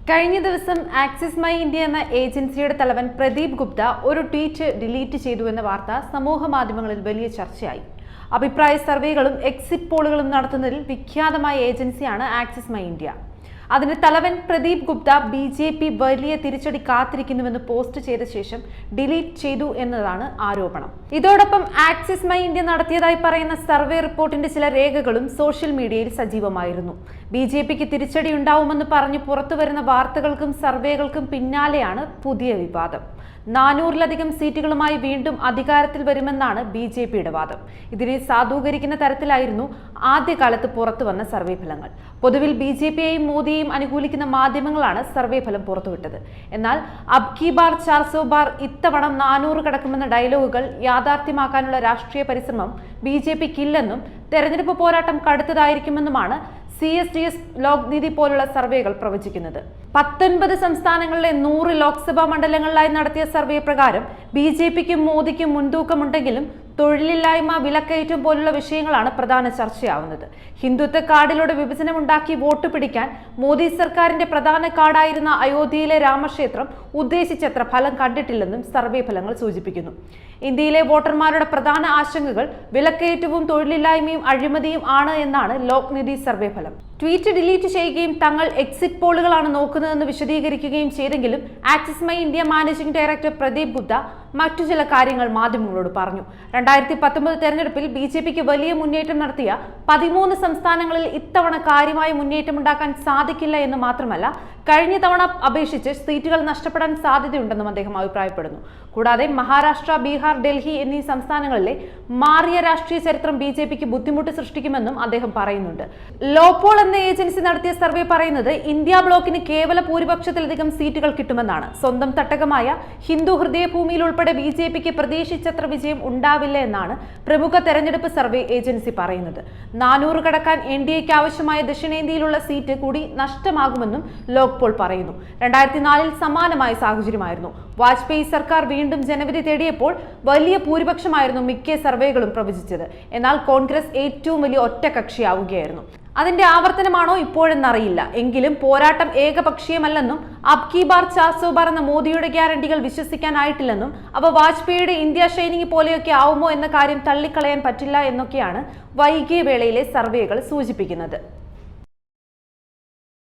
കഴിഞ്ഞ ദിവസം axis my India എന്ന ഏജൻസിയുടെ തലവൻ പ്രദീപ് ഗുപ്ത ഒരു ട്വീറ്റ് ഡിലീറ്റ് ചെയ്തുവെന്ന വാർത്ത സമൂഹ മാധ്യമങ്ങളിൽ വലിയ ചർച്ചയായി. അഭിപ്രായ സർവേകളും എക്സിറ്റ് പോളുകളും നടത്തുന്നതിൽ വിഖ്യാതമായ ഏജൻസിയാണ് ആക്സിസ് മൈ ഇന്ത്യ. അതിന്റെ തലവൻ പ്രദീപ് ഗുപ്ത BJP വലിയ തിരിച്ചടി കാത്തിരിക്കുന്നുവെന്ന് പോസ്റ്റ് ചെയ്ത ശേഷം ഡിലീറ്റ് ചെയ്തു എന്നതാണ് ആരോപണം. ഇതോടൊപ്പം ആക്സിസ് മൈ ഇന്ത്യ നടത്തിയതായി പറയുന്ന സർവേ റിപ്പോർട്ടിന്റെ ചില രേഖകളും സോഷ്യൽ മീഡിയയിൽ സജീവമായിരുന്നു. BJPക്ക് തിരിച്ചടി ഉണ്ടാവുമെന്ന് പറഞ്ഞ് പുറത്തുവരുന്ന വാർത്തകൾക്കും സർവേകൾക്കും പിന്നാലെയാണ് പുതിയ വിവാദം. 400-ലധികം സീറ്റുകളുമായി വീണ്ടും അധികാരത്തിൽ വരുമെന്നാണ് BJPയുടെ വാദം. ഇതിനെ സാധൂകരിക്കുന്ന തരത്തിലായിരുന്നു ആദ്യകാലത്ത് പുറത്തു വന്ന സർവേ ഫലങ്ങൾ. പൊതുവിൽ BJPയെയും മോദിയെയും അനുകൂലിക്കുന്ന മാധ്യമങ്ങളാണ് സർവേ ഫലം പുറത്തുവിട്ടത്. എന്നാൽ അബ് കി ബാർ 400 ബാർ, ഇത്തവണ 400 കടക്കുമെന്ന ഡയലോഗുകൾ യാഥാർത്ഥ്യമാക്കാനുള്ള രാഷ്ട്രീയ പരിശ്രമം BJPക്കില്ലെന്നും തെരഞ്ഞെടുപ്പ് പോരാട്ടം കടുത്തതായിരിക്കുമെന്നുമാണ് CSDS ലോക്നീതി പോലുള്ള സർവേകൾ പ്രവചിക്കുന്നത്. 19 സംസ്ഥാനങ്ങളിലെ 100 ലോക്സഭാ മണ്ഡലങ്ങളിലായി നടത്തിയ സർവേ പ്രകാരം BJPക്കും മോദിക്കും മുൻതൂക്കമുണ്ടെങ്കിലും തൊഴിലില്ലായ്മ, വിലക്കയറ്റം പോലുള്ള വിഷയങ്ങളാണ് പ്രധാന ചർച്ചയാവുന്നത്. ഹിന്ദുത്വ കാർഡിലൂടെ വിഭജനം ഉണ്ടാക്കി വോട്ട് പിടിക്കാൻ മോദി സർക്കാരിന്റെ പ്രധാന കാർഡായിരുന്ന അയോധ്യയിലെ രാമക്ഷേത്രം ഉദ്ദേശിച്ചത്ര ഫലം കണ്ടിട്ടില്ലെന്നും സർവേ ഫലങ്ങൾ സൂചിപ്പിക്കുന്നു. ഇന്ത്യയിലെ വോട്ടർമാരുടെ പ്രധാന ആശങ്കകൾ വിലക്കയറ്റവും തൊഴിലില്ലായ്മയും അഴിമതിയും ആണ് എന്നാണ് ലോക്നീതി സർവേ ഫലം. ട്വീറ്റ് ഡിലീറ്റ് ചെയ്യുകയും തങ്ങൾ എക്സിറ്റ് പോളുകളാണ് നോക്കുന്നതെന്ന് വിശദീകരിക്കുകയും ചെയ്തെങ്കിലും axis my India managing director Pradeep Gupta മറ്റു ചില കാര്യങ്ങൾ മാധ്യമങ്ങളോട് പറഞ്ഞു. 2019 തെരഞ്ഞെടുപ്പിൽ BJPക്ക് വലിയ മുന്നേറ്റം നടത്തിയ 13 സംസ്ഥാനങ്ങളിൽ ഇത്തവണ കാര്യമായ മുന്നേറ്റമുണ്ടാക്കാൻ സാധിക്കില്ല എന്ന് മാത്രമല്ല, കഴിഞ്ഞ തവണ അപേക്ഷിച്ച് സീറ്റുകൾ നഷ്ടപ്പെടാൻ സാധ്യതയുണ്ടെന്നും അദ്ദേഹം അഭിപ്രായപ്പെടുന്നു. കൂടാതെ മഹാരാഷ്ട്ര, ബീഹാർ, ഡൽഹി എന്നീ സംസ്ഥാനങ്ങളിലെ മാറിയ രാഷ്ട്രീയ ചരിത്രം BJPക്ക് ബുദ്ധിമുട്ട് സൃഷ്ടിക്കുമെന്നും അദ്ദേഹം പറയുന്നുണ്ട്. ലോപോൾ എന്ന ഏജൻസി നടത്തിയ സർവേ പറയുന്നത് ഇന്ത്യ ബ്ലോക്കിന് കേവല ഭൂരിപക്ഷത്തിലധികം സീറ്റുകൾ കിട്ടുമെന്നാണ്. സ്വന്തം തട്ടകമായ ഹിന്ദു ഹൃദയഭൂമിയിൽ ഉൾപ്പെടെ BJPക്ക് പ്രതീക്ഷിച്ചത്ര വിജയം ഉണ്ടാവില്ല എന്നാണ് പ്രമുഖ തെരഞ്ഞെടുപ്പ് സർവേ ഏജൻസി പറയുന്നത്. 400 കടക്കാൻ NDAക്ക് ആവശ്യമായ ദക്ഷിണേന്ത്യയിലുള്ള സീറ്റ് കൂടി നഷ്ടമാകുമെന്നും ലോക്പോൾ പറയുന്നു. 2004-ൽ സമാനമായ സാഹചര്യമായിരുന്നു. വാജ്പേയി സർക്കാർ വീണ്ടും ജനവിധി തേടിയപ്പോൾ വലിയ ഭൂരിപക്ഷമായിരുന്നു മിക്ക സർവേകളും പ്രവചിച്ചത്. എന്നാൽ കോൺഗ്രസ് ഏറ്റവും വലിയ ഒറ്റകക്ഷിയാവുകയായിരുന്നു. അതിന്റെ ആവർത്തനമാണോ ഇപ്പോഴെന്നറിയില്ല. എങ്കിലും പോരാട്ടം ഏകപക്ഷീയമല്ലെന്നും അബ് കി ബാർ 400 ബാർ എന്ന മോദിയുടെ ഗ്യാരണ്ടികൾ വിശ്വസിക്കാനായിട്ടില്ലെന്നും അവ വാജ്പേയിയുടെ ഇന്ത്യ ഷൈനിങ് പോലെയൊക്കെ ആവുമോ എന്ന കാര്യം തള്ളിക്കളയാൻ പറ്റില്ല എന്നൊക്കെയാണ് വൈകിയ വേളയിലെ സർവേകൾ സൂചിപ്പിക്കുന്നത്.